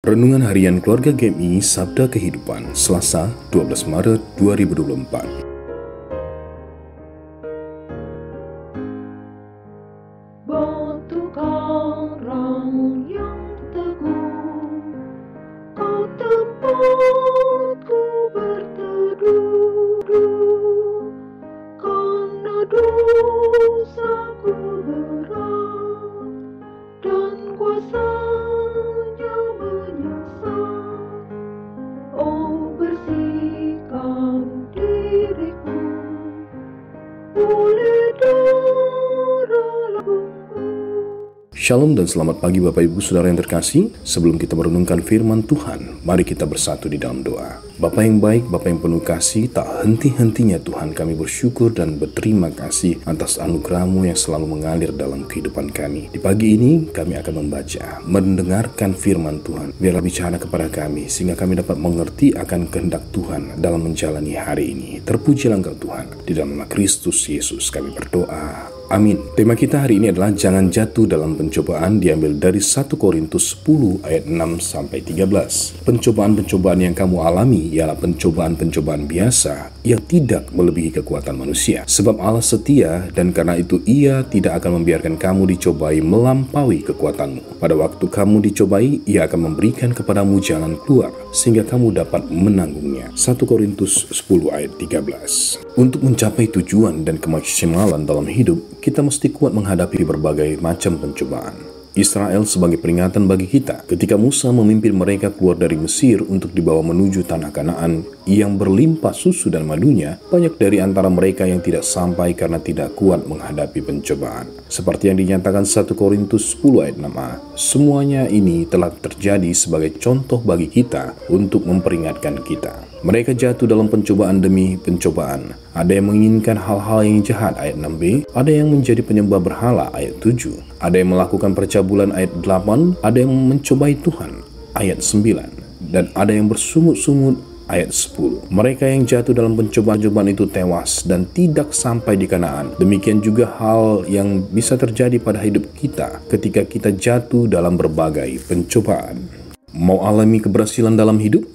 Renungan Harian Keluarga GMI Sabda Kehidupan, Selasa 12 Maret 2024. Batu karang yang teguh, kau tempatku berteduh, karena dosaku berat dan kuasanya menyesal. Oh, bersihkan diriku oleh darah lambungmu. Shalom dan selamat pagi Bapak Ibu Saudara yang terkasih. Sebelum kita merenungkan firman Tuhan, mari kita bersatu di dalam doa. Bapa yang baik, Bapa yang penuh kasih, tak henti-hentinya Tuhan kami bersyukur dan berterima kasih atas anugerah-Mu yang selalu mengalir dalam kehidupan kami. Di pagi ini kami akan membaca, mendengarkan firman Tuhan. Biarlah bicara kepada kami sehingga kami dapat mengerti akan kehendak Tuhan dalam menjalani hari ini. Terpujilah Engkau Tuhan. Di dalam nama Kristus Yesus kami berdoa. Amin. Tema kita hari ini adalah jangan jatuh dalam pencobaan, diambil dari 1 Korintus 10 ayat 6-13. Pencobaan-pencobaan yang kamu alami ialah pencobaan-pencobaan biasa yang tidak melebihi kekuatan manusia. Sebab Allah setia dan karena itu Ia tidak akan membiarkan kamu dicobai melampaui kekuatanmu. Pada waktu kamu dicobai, Ia akan memberikan kepadamu jalan keluar sehingga kamu dapat menanggungnya. 1 Korintus 10 ayat 13. Untuk mencapai tujuan dan kemaksimalan dalam hidup, kita mesti kuat menghadapi berbagai macam pencobaan. Israel sebagai peringatan bagi kita ketika Musa memimpin mereka keluar dari Mesir untuk dibawa menuju tanah Kanaan yang berlimpah susu dan madunya, banyak dari antara mereka yang tidak sampai karena tidak kuat menghadapi pencobaan. Seperti yang dinyatakan 1 Korintus 10 ayat 6a, semuanya ini telah terjadi sebagai contoh bagi kita untuk memperingatkan kita. Mereka jatuh dalam pencobaan demi pencobaan. Ada yang menginginkan hal-hal yang jahat ayat 6b, ada yang menjadi penyembah berhala ayat 7, ada yang melakukan percabulan ayat 8, ada yang mencobai Tuhan ayat 9, dan ada yang bersungut-sungut ayat 10. Mereka yang jatuh dalam pencobaan-pencobaan itu tewas dan tidak sampai di Kanaan. Demikian juga hal yang bisa terjadi pada hidup kita ketika kita jatuh dalam berbagai pencobaan. Mau alami keberhasilan dalam hidup?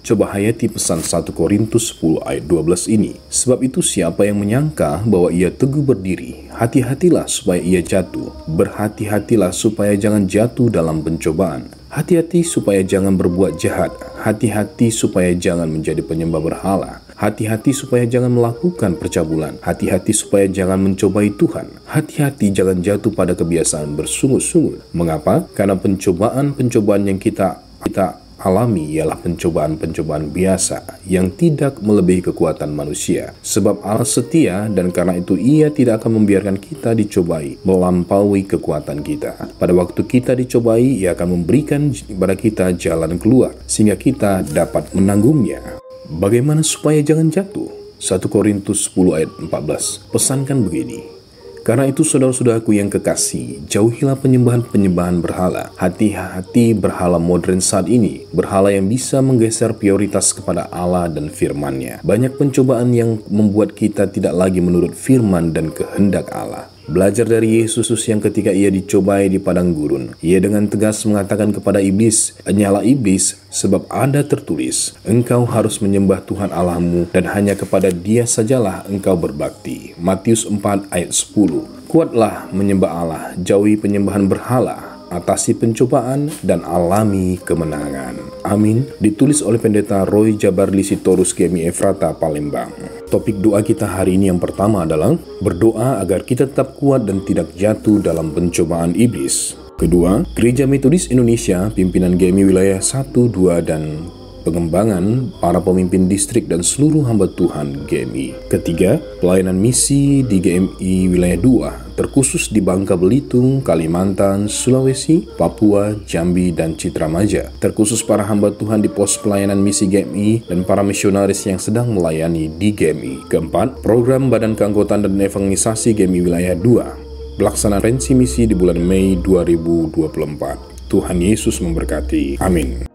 Coba hayati pesan 1 Korintus 10 ayat 12 ini. Sebab itu siapa yang menyangka bahwa ia teguh berdiri, hati-hatilah supaya ia jatuh. Berhati-hatilah supaya jangan jatuh dalam pencobaan. Hati-hati supaya jangan berbuat jahat. Hati-hati supaya jangan menjadi penyembah berhala. Hati-hati supaya jangan melakukan percabulan. Hati-hati supaya jangan mencobai Tuhan. Hati-hati jangan jatuh pada kebiasaan bersungut-sungut. Mengapa? Karena pencobaan-pencobaan yang kita alami ialah pencobaan-pencobaan biasa yang tidak melebihi kekuatan manusia. Sebab Allah setia dan karena itu Ia tidak akan membiarkan kita dicobai melampaui kekuatan kita. Pada waktu kita dicobai, Ia akan memberikan kepada kita jalan keluar sehingga kita dapat menanggungnya. Bagaimana supaya jangan jatuh? 1 Korintus 10 ayat 14 pesankan begini. Karena itu saudara-saudaraku yang kekasih, jauhilah penyembahan-penyembahan berhala. Hati-hati berhala modern saat ini, berhala yang bisa menggeser prioritas kepada Allah dan firman-Nya. Banyak pencobaan yang membuat kita tidak lagi menurut firman dan kehendak Allah. Belajar dari Yesus yang ketika ia dicobai di padang gurun, ia dengan tegas mengatakan kepada iblis, "Enyalah iblis, sebab ada tertulis, engkau harus menyembah Tuhan Allahmu dan hanya kepada Dia sajalah engkau berbakti." Matius 4 ayat 10. Kuatlah menyembah Allah, jauhi penyembahan berhala, atasi pencobaan dan alami kemenangan. Amin. Ditulis oleh Pendeta Roy Jabarli Sitorus GMI Efrata Palembang. Topik doa kita hari ini yang pertama adalah berdoa agar kita tetap kuat dan tidak jatuh dalam pencobaan iblis. Kedua, Gereja Metodis Indonesia, pimpinan GMI wilayah 1, 2, dan pengembangan para pemimpin distrik dan seluruh hamba Tuhan GMI. Ketiga, pelayanan misi di GMI wilayah 2, terkhusus di Bangka Belitung, Kalimantan, Sulawesi, Papua, Jambi, dan Citramaja. Terkhusus para hamba Tuhan di pos pelayanan misi GMI dan para misionaris yang sedang melayani di GMI. Keempat, program Badan Keanggotaan dan Evangelisasi GMI wilayah 2, pelaksanaan konferensi misi di bulan Mei 2024. Tuhan Yesus memberkati. Amin.